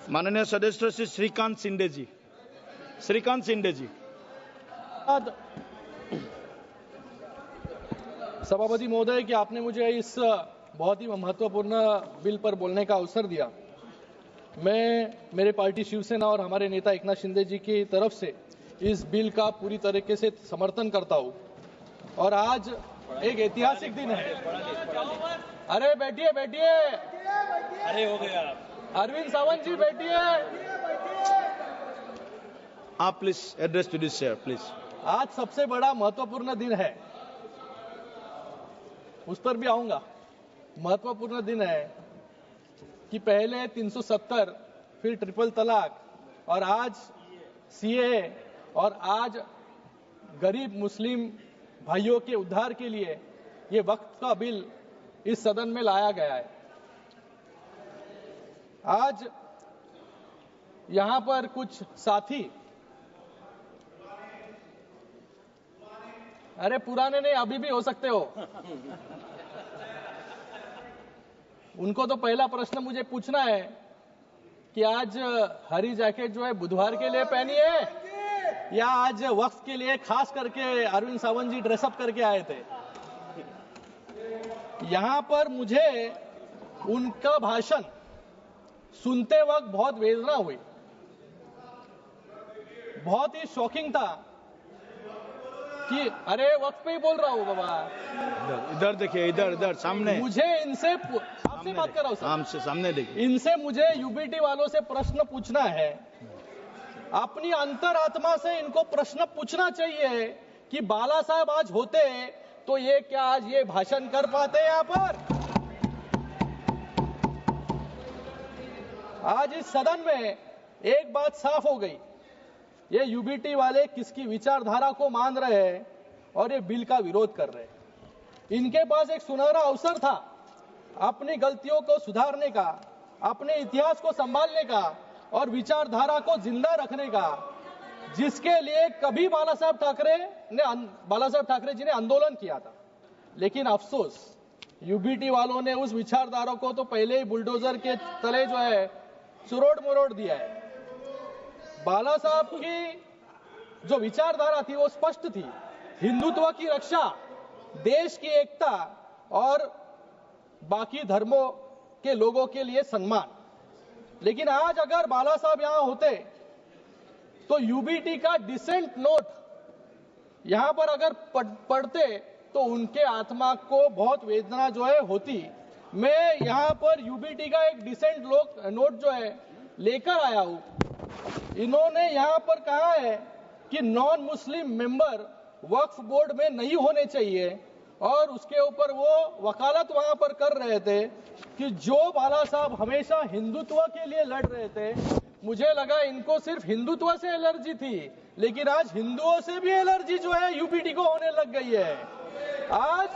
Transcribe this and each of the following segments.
माननीय सदस्य श्री श्रीकांत शिंदे जी। श्रीकांत शिंदे जी। सभापति महोदय कि आपने मुझे इस बहुत ही महत्वपूर्ण बिल पर बोलने का अवसर दिया। मैं मेरे पार्टी शिवसेना और हमारे नेता एकनाथ शिंदे जी की तरफ से इस बिल का पूरी तरीके से समर्थन करता हूं और आज एक ऐतिहासिक दिन है। अरे बैठिए बैठिए, अरे हो गया। अरविंद सावंत जी बैठिए। आप please address to this chair please. आज सबसे बड़ा महत्वपूर्ण दिन है, उस पर भी आऊंगा। महत्वपूर्ण दिन है कि पहले 370, फिर ट्रिपल तलाक और आज सीए और आज गरीब मुस्लिम भाइयों के उद्धार के लिए ये वक्त का बिल इस सदन में लाया गया है। आज यहां पर कुछ साथी, अरे पुराने नहीं अभी भी हो सकते हो, उनको तो पहला प्रश्न मुझे पूछना है कि आज हरी जैकेट जो है बुधवार के लिए पहनी है या आज वक्त के लिए खास करके अरविंद सावंत जी ड्रेसअप करके आए थे। यहां पर मुझे उनका भाषण सुनते वक्त बहुत वेदना हुई, बहुत ही शॉकिंग था कि अरे वक्त पे ही बोल रहा हूं बाबा। इधर देखिए, इधर इधर सामने। मुझे इनसे आपसे बात कर रहा हूं सर, हमसे सामने देखिए। इनसे मुझे यूबीटी वालों से प्रश्न पूछना है। अपनी अंतरात्मा से इनको प्रश्न पूछना चाहिए कि बाला साहब आज होते तो ये क्या आज ये भाषण कर पाते यहां पर? आज इस सदन में एक बात साफ हो गई, ये यूबीटी वाले किसकी विचारधारा को मान रहे हैं और ये बिल का विरोध कर रहे हैं। इनके पास एक सुनहरा अवसर था अपनी गलतियों को सुधारने का, अपने इतिहास को संभालने का और विचारधारा को जिंदा रखने का, जिसके लिए कभी बाला साहब ठाकरे जी ने आंदोलन किया था। लेकिन अफसोस यूबीटी वालों ने उस विचारधारा को तो पहले ही बुलडोजर के तले जो है सुरोड़ मरोड़ दिया है। बाला साहब की जो विचारधारा थी वो स्पष्ट थी, हिंदुत्व की रक्षा, देश की एकता और बाकी धर्मों के लोगों के लिए सम्मान। लेकिन आज अगर बाला साहब यहां होते तो यूबीटी का डिसेंट नोट यहां पर अगर पढ़ते तो उनके आत्मा को बहुत वेदना जो है होती। मैं यहां पर यूबीटी का एक डिसेंट नोट जो है लेकर आया हूं। इन्होंने यहां पर कहा है कि नॉन मुस्लिम मेंबर वक्फ बोर्ड में नहीं होने चाहिए और उसके ऊपर वो वकालत वहां पर कर रहे थे कि जो बाला साहब हमेशा हिंदुत्व के लिए लड़ रहे थे। मुझे लगा इनको सिर्फ हिंदुत्व से एलर्जी थी, लेकिन आज हिंदुओं से भी एलर्जी जो है यूबीटी को होने लग गई है आज।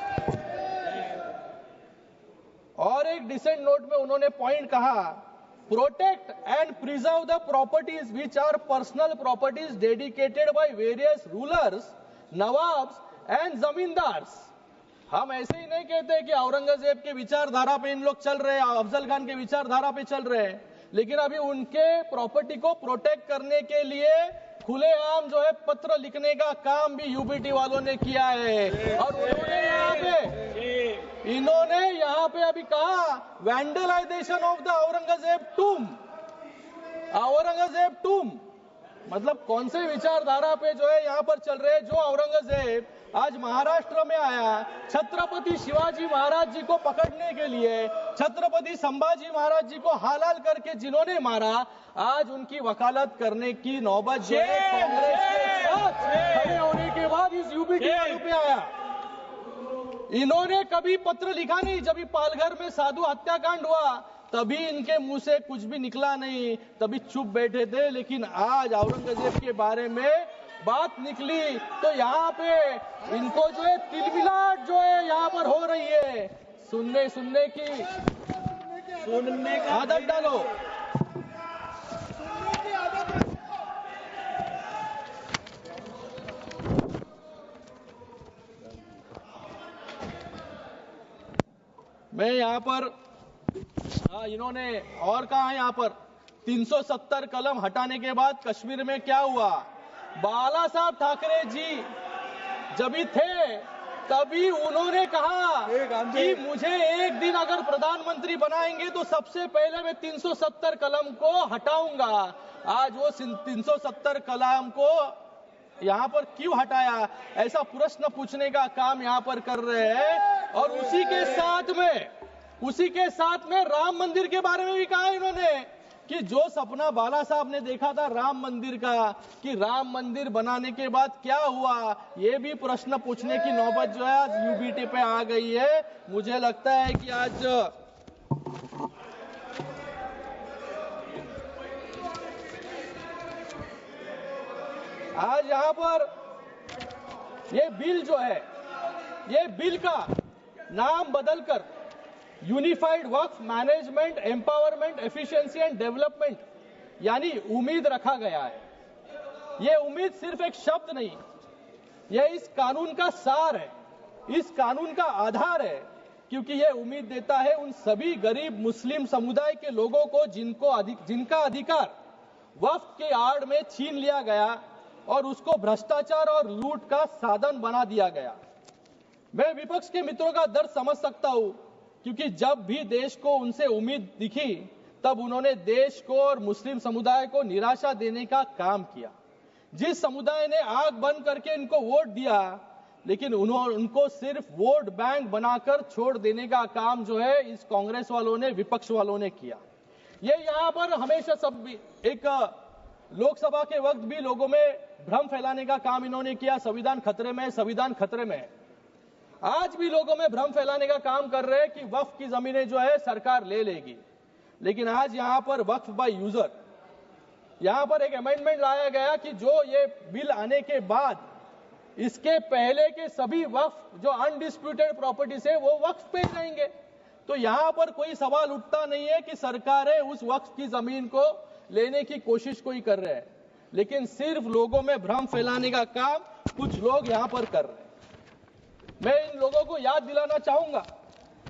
और एक डिसेंट नोट में उन्होंने पॉइंट कहा, protect and preserve the properties which are personal properties dedicated by various rulers, nawabs and zamindars. हम ऐसे ही नहीं कहते कि औरंगजेब के विचारधारा पे इन लोग चल रहे हैं, अफजल खान के विचारधारा पे चल रहे हैं, लेकिन अभी उनके प्रॉपर्टी को प्रोटेक्ट करने के लिए खुलेआम जो है पत्र लिखने का काम भी यूबीटी वालों ने किया है। और इन्होंने यहाँ पे अभी कहा वैंडलाइजेशन ऑफ द औरंगजेब टूम। औरंगजेब टूम मतलब कौन से विचारधारा पे जो है यहाँ पर चल रहे हैं? जो औरंगजेब आज महाराष्ट्र में आया, छत्रपति शिवाजी महाराज जी को पकड़ने के लिए, छत्रपति संभाजी महाराज जी को हालाल करके जिन्होंने मारा, आज उनकी वकालत करने की नौबत जो है कांग्रेस के साथ खड़े होने के बाद इस यूबीटी वालों पे आया। इन्होंने कभी पत्र लिखा नहीं। जब पालघर में साधु हत्याकांड हुआ तभी इनके मुंह से कुछ भी निकला नहीं, तभी चुप बैठे थे। लेकिन आज औरंगजेब के बारे में बात निकली तो यहाँ पे इनको जो है तिलमिलाट जो है यहाँ पर हो रही है। सुनने की आदत डालो। मैं यहाँ पर इन्होंने और कहा है यहाँ पर 370 कलम हटाने के बाद कश्मीर में क्या हुआ? बाला साहब ठाकरे जी जब भी थे तभी उन्होंने कहा कि मुझे एक दिन अगर प्रधानमंत्री बनाएंगे तो सबसे पहले मैं 370 कलम को हटाऊंगा। आज वो 370 कलम को यहाँ पर क्यों हटाया, ऐसा प्रश्न पूछने का काम यहाँ पर कर रहे हैं। और उसी के साथ में राम मंदिर के बारे में भी कहा इन्होंने कि जो सपना बाला साहब ने देखा था राम मंदिर का, कि राम मंदिर बनाने के बाद क्या हुआ, ये भी प्रश्न पूछने की नौबत जो है आज यूबीटी पे आ गई है। मुझे लगता है कि आज यहाँ पर ये बिल जो है, ये बिल का नाम बदलकर unified Waqf management empowerment efficiency and development यानी उम्मीद रखा गया है। ये उम्मीद सिर्फ एक शब्द नहीं, यह इस कानून का सार है, इस कानून का आधार है, क्योंकि यह उम्मीद देता है उन सभी गरीब मुस्लिम समुदाय के लोगों को जिनका अधिकार वक्फ के आड़ में छीन लिया गया और उसको भ्रष्टाचार और लूट का साधन बना दिया गया। मैं विपक्ष के मित्रों का दर्द समझ सकता हूं, क्योंकि जब भी देश को उनसे उम्मीद दिखी तब उन्होंने देश को और मुस्लिम समुदाय को निराशा देने का काम किया। जिस समुदाय ने आंख बंद करके इनको वोट दिया, लेकिन उनको सिर्फ वोट बैंक बनाकर छोड़ देने का काम जो है इस कांग्रेस वालों ने, विपक्ष वालों ने किया। ये यहाँ पर हमेशा सब एक लोकसभा के वक्त भी लोगों में भ्रम फैलाने का काम इन्होंने किया, संविधान खतरे में, संविधान खतरे में। आज भी लोगों में भ्रम फैलाने का काम कर रहे हैं कि वक्फ की जमीनें जो है सरकार ले लेगी। लेकिन आज यहाँ पर वक्फ बाय यूजर, यहाँ पर एक अमेंडमेंट लाया गया कि जो ये बिल आने के बाद इसके पहले के सभी वक्फ जो अनडिस्प्यूटेड प्रॉपर्टीज है वो वक्फ पे जाएंगे। तो यहाँ पर कोई सवाल उठता नहीं है कि सरकारें उस वक्फ की जमीन को लेने की कोशिश कोई कर रहे हैं, लेकिन सिर्फ लोगों में भ्रम फैलाने का काम कुछ लोग यहाँ पर कर रहे हैं। मैं इन लोगों को याद दिलाना चाहूंगा,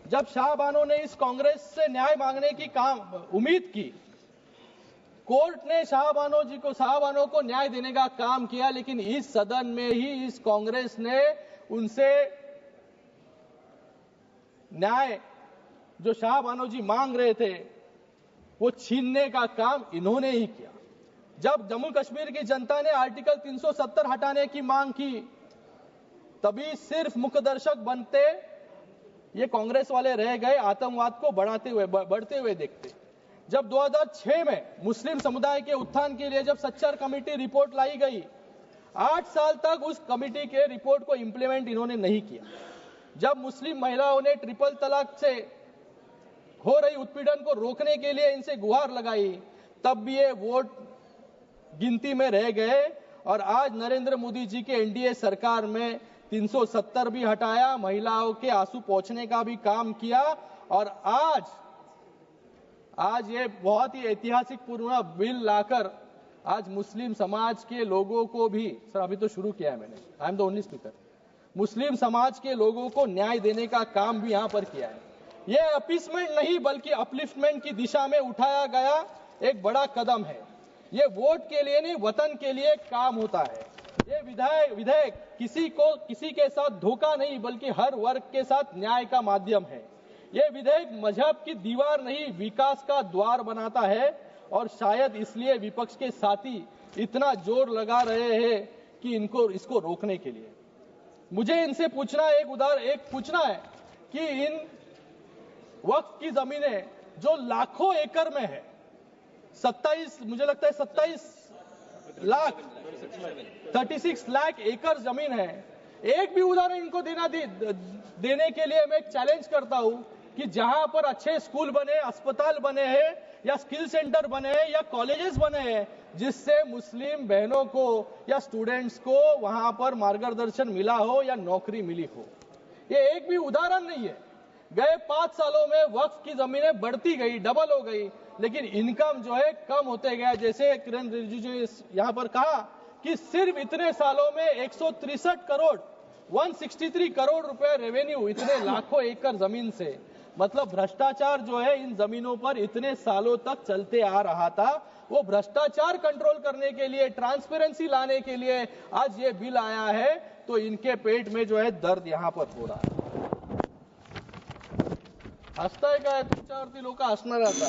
जब शाहबानो ने इस कांग्रेस से न्याय मांगने की उम्मीद की, कोर्ट ने शाहबानो को न्याय देने का काम किया, लेकिन इस सदन में ही इस कांग्रेस ने उनसे न्याय जो शाहबानो जी मांग रहे थे वो छीनने का काम इन्होंने ही किया। जब जम्मू कश्मीर की जनता ने आर्टिकल 370 हटाने की मांग की, तभी सिर्फ मुखदर्शक बनते ये कांग्रेस वाले रह गए, आतंकवाद को बढ़ते हुए देखते। जब 2006 में मुस्लिम समुदाय के उत्थान के लिए जब सच्चर कमेटी रिपोर्ट लाई गई, 8 साल तक उस कमेटी के रिपोर्ट को इंप्लीमेंट इन्होंने नहीं किया। जब मुस्लिम महिलाओं ने ट्रिपल तलाक से हो रही उत्पीड़न को रोकने के लिए इनसे गुहार लगाई, तब भी ये वोट गिनती में रह गए। और आज नरेंद्र मोदी जी के एनडीए सरकार में 370 भी हटाया, महिलाओं के आंसू पोंछने का भी काम किया। और आज ये बहुत ही ऐतिहासिक पूर्ण बिल लाकर आज मुस्लिम समाज के लोगों को भी, सर अभी तो शुरू किया है मैंने, I am the only speaker, Muslim समाज के लोगों को न्याय देने का काम भी यहां पर किया है। ये अपीसमेंट नहीं बल्कि अपलिफ्टमेंट की दिशा में उठाया गया एक बड़ा कदम है। ये वोट के लिए नहीं, वतन के लिए काम होता है। ये विधेयक किसी के साथ धोखा नहीं बल्कि हर वर्ग के साथ न्याय का माध्यम है। ये विधेयक मजहब की दीवार नहीं, विकास का द्वार बनाता है। और शायद इसलिए विपक्ष के साथी इतना जोर लगा रहे हैं कि इसको रोकने के लिए। मुझे इनसे पूछना है कि इन वक्फ की जमीनें जो लाखों एकड़ में है, 36 लाख एकड़ जमीन है, एक भी उदाहरण इनको देने के लिए मैं एक चैलेंज करता हूं कि जहां पर अच्छे स्कूल बने, अस्पताल बने हैं या स्किल सेंटर बने हैं या कॉलेजेस बने हैं, जिससे मुस्लिम बहनों को या स्टूडेंट्स को वहां पर मार्गदर्शन मिला हो या नौकरी मिली हो, ये एक भी उदाहरण नहीं है। गए 5 सालों में वक्फ की जमीनें बढ़ती गई, डबल हो गई, लेकिन इनकम जो है कम होते गया। जैसे किरण रिजिजू ने यहां पर कहा कि सिर्फ इतने सालों में 163 करोड़ 163 करोड़ रुपए रेवेन्यू, इतने लाखों एकड़ जमीन से। मतलब भ्रष्टाचार जो है इन जमीनों पर इतने सालों तक चलते आ रहा था, वो भ्रष्टाचार कंट्रोल करने के लिए, ट्रांसपेरेंसी लाने के लिए आज ये बिल आया है, तो इनके पेट में जो है दर्द यहां पर हो रहा है. हसताय काय? तुमच्यावरती लोक हसणार आता.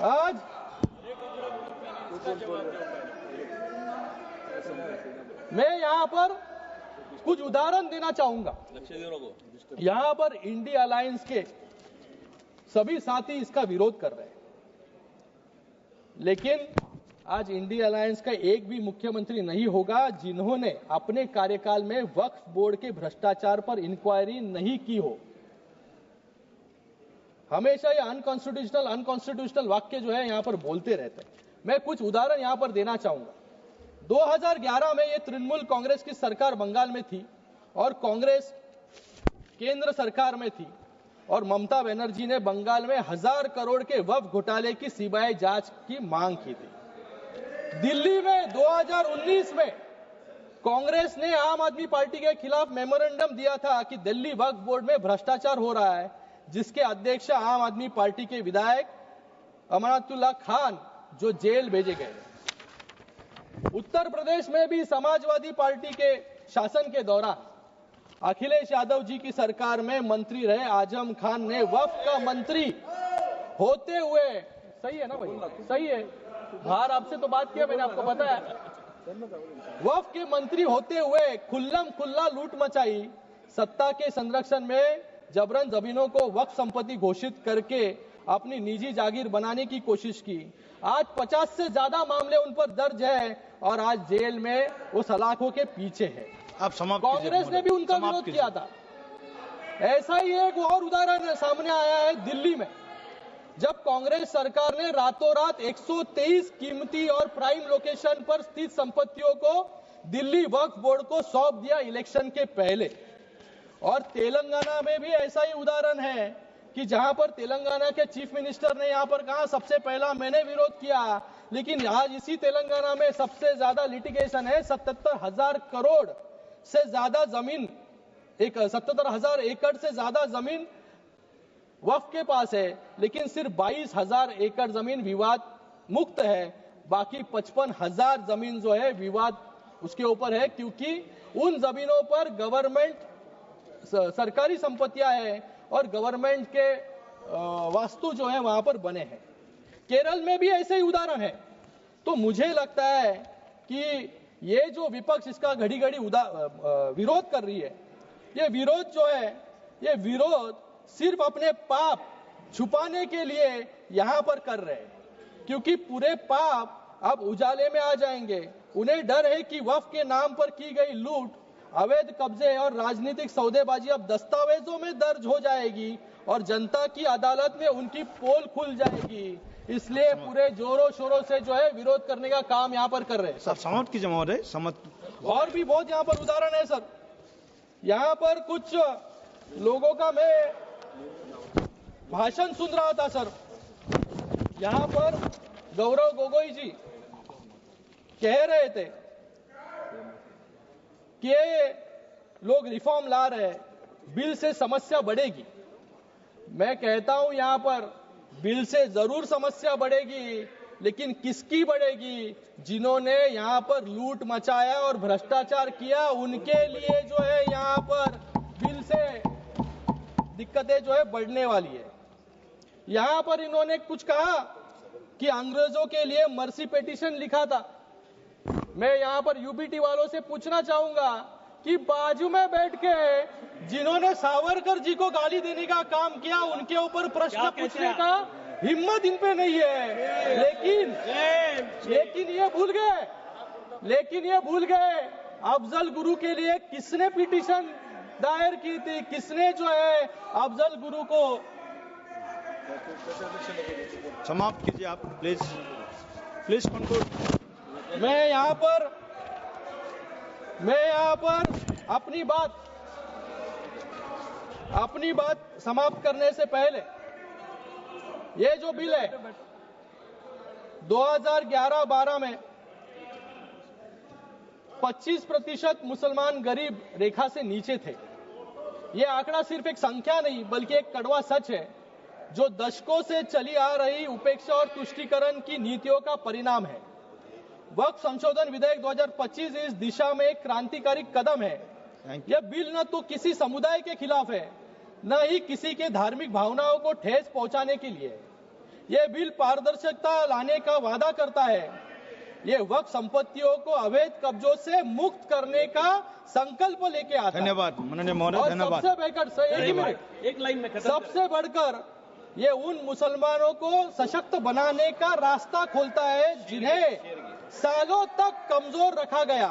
आज मैं यहां पर कुछ उदाहरण देना चाहूंगा. यहां पर इंडिया अलायंस के सभी साथी इसका विरोध कर रहे हैं, लेकिन आज इंडिया अलायंस का एक भी मुख्यमंत्री नहीं होगा जिन्होंने अपने कार्यकाल में वक्फ बोर्ड के भ्रष्टाचार पर इंक्वायरी नहीं की हो. हमेशा ये अनकॉन्स्टिट्यूशनल वाक्य जो है यहां पर बोलते रहते हैं. मैं कुछ उदाहरण यहां पर देना चाहूंगा. 2011 में ये तृणमूल कांग्रेस की सरकार बंगाल में थी और कांग्रेस केंद्र सरकार में थी, और ममता बनर्जी ने बंगाल में 1000 करोड़ के वक्फ घोटाले की सीबीआई जांच की मांग की थी. दिल्ली में 2019 में कांग्रेस ने आम आदमी पार्टी के खिलाफ मेमोरेंडम दिया था कि दिल्ली वक्फ बोर्ड में भ्रष्टाचार हो रहा है, जिसके अध्यक्ष आम आदमी पार्टी के विधायक अमनातुल्लाह खान जो जेल भेजे गए. उत्तर प्रदेश में भी समाजवादी पार्टी के शासन के दौरान अखिलेश यादव जी की सरकार में मंत्री रहे आजम खान ने वक्फ का मंत्री होते हुए, सही है ना भाई, सही है, बाहर आपसे तो बात किया मैंने, आपको पता है, वक्फ के मंत्री होते हुए खुल्लम खुल्ला लूट मचाई. सत्ता के संरक्षण में जबरन जमीनों को वक्फ संपत्ति घोषित करके अपनी निजी जागीर बनाने की कोशिश की. आज 50 से ज्यादा मामले उन पर दर्ज है और आज जेल में वो सलाखों के पीछे है. आप समाप्त कीजिए. कांग्रेस ने भी उनका विरोध किया था. ऐसा ही एक और उदाहरण सामने आया है दिल्ली में, जब कांग्रेस सरकार ने रातों रात 123 कीमती और प्राइम लोकेशन पर स्थित संपत्तियों को दिल्ली वक्फ बोर्ड को सौंप दिया इलेक्शन के पहले. और तेलंगाना में भी ऐसा ही उदाहरण है कि जहां पर तेलंगाना के चीफ मिनिस्टर ने यहां पर कहा सबसे पहला मैंने विरोध किया, लेकिन आज इसी तेलंगाना में सबसे ज्यादा लिटिगेशन है. 77,000 करोड़ से ज्यादा जमीन, 77,000 एकड़ से ज्यादा जमीन वक्फ के पास है, लेकिन सिर्फ 22,000 एकड़ जमीन विवाद मुक्त है. बाकी 55,000 जमीन जो है विवाद उसके ऊपर है, क्योंकि उन जमीनों पर गवर्नमेंट सरकारी संपत्तियां हैं और गवर्नमेंट के वास्तु जो है वहां पर बने हैं. केरल में भी ऐसे ही उदाहरण है. तो मुझे लगता है कि ये जो विपक्ष इसका घड़ी घड़ी विरोध कर रही है, ये विरोध जो है, ये विरोध सिर्फ अपने पाप छुपाने के लिए यहां पर कर रहे हैं, क्योंकि पूरे पाप अब उजाले में आ जाएंगे. उन्हें डर है कि वक्फ के नाम पर की गई लूट, अवैध कब्जे और राजनीतिक सौदेबाजी अब दस्तावेजों में दर्ज हो जाएगी और जनता की अदालत में उनकी पोल खुल जाएगी. इसलिए पूरे जोरों शोरों से जो है विरोध करने का काम यहाँ पर कर रहे हैं. सर समाप्त कीजिए महोदय. और भी बहुत यहाँ पर उदाहरण है सर. यहाँ पर कुछ लोगों का मैं भाषण सुन रहा था सर. यहाँ पर गौरव गोगोई जी कह रहे थे कि ये लोग रिफॉर्म ला रहे हैं, बिल से समस्या बढ़ेगी. मैं कहता हूं यहां पर बिल से जरूर समस्या बढ़ेगी, लेकिन किसकी बढ़ेगी? जिन्होंने यहां पर लूट मचाया और भ्रष्टाचार किया, उनके लिए जो है यहां पर बिल से दिक्कतें जो है बढ़ने वाली है. यहां पर इन्होंने कुछ कहा कि अंग्रेजों के लिए मर्सी पिटीशन लिखा था. मैं यहां पर यूबीटी वालों से पूछना चाहूंगा कि बाजू में बैठ के जिन्होंने सावरकर जी को गाली देने का काम किया, उनके ऊपर प्रश्न पूछने का हिम्मत इन पे नहीं है. लेकिन ये भूल गए अफजल गुरु के लिए किसने पिटीशन दायर की थी, किसने जो है अफजल गुरु को. समाप्त कीजिए आप प्लीज कंक्लूड. मैं यहाँ पर अपनी बात समाप्त करने से पहले, ये जो बिल है 2011-12 में 25% मुसलमान गरीब रेखा से नीचे थे। ये आंकड़ा सिर्फ एक संख्या नहीं बल्कि एक कड़वा सच है जो दशकों से चली आ रही उपेक्षा और तुष्टीकरण की नीतियों का परिणाम है। वक्फ संशोधन विधेयक 2025 इस दिशा में एक क्रांतिकारी कदम है। यह बिल न तो किसी समुदाय के खिलाफ है, न ही किसी के धार्मिक भावनाओं को ठेस पहुंचाने के लिए। यह बिल पारदर्शिता लाने का वादा करता है। ये वक्फ संपत्तियों को अवैध कब्जों से मुक्त करने का संकल्प लेके आता है। धन्यवाद माननीय महोदय, धन्यवाद। सबसे बढ़कर एक लाइन में खत्म सबसे बढ़कर ये उन मुसलमानों को सशक्त बनाने का रास्ता खोलता है जिन्हें सालों तक कमजोर रखा गया।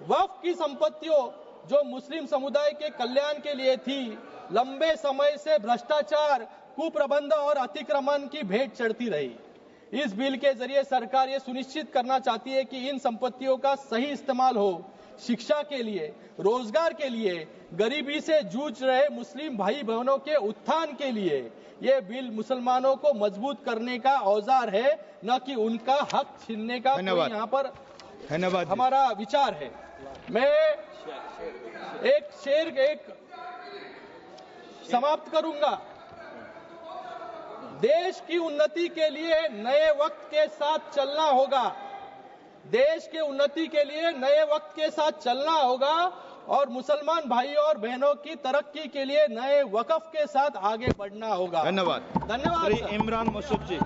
वक्फ की संपत्तियों जो मुस्लिम समुदाय के कल्याण के लिए थी, लंबे समय से भ्रष्टाचार, कुप्रबंध और अतिक्रमण की भेंट चढ़ती रही। इस बिल के जरिए सरकार ये सुनिश्चित करना चाहती है कि इन संपत्तियों का सही इस्तेमाल हो, शिक्षा के लिए, रोजगार के लिए, गरीबी से जूझ रहे मुस्लिम भाई बहनों के उत्थान के लिए। ये बिल मुसलमानों को मजबूत करने का औजार है, न कि उनका हक छीनने का कोई यहाँ पर धन्यवाद हमारा विचार है। मैं एक शेर समाप्त करूंगा। देश की उन्नति के लिए नए वक्त के साथ चलना होगा। देश के उन्नति के लिए नए वक्त के साथ चलना होगा और मुसलमान भाइयों और बहनों की तरक्की के लिए नए वक्फ के साथ आगे बढ़ना होगा। धन्यवाद। धन्यवाद। इमरान मसूद जी।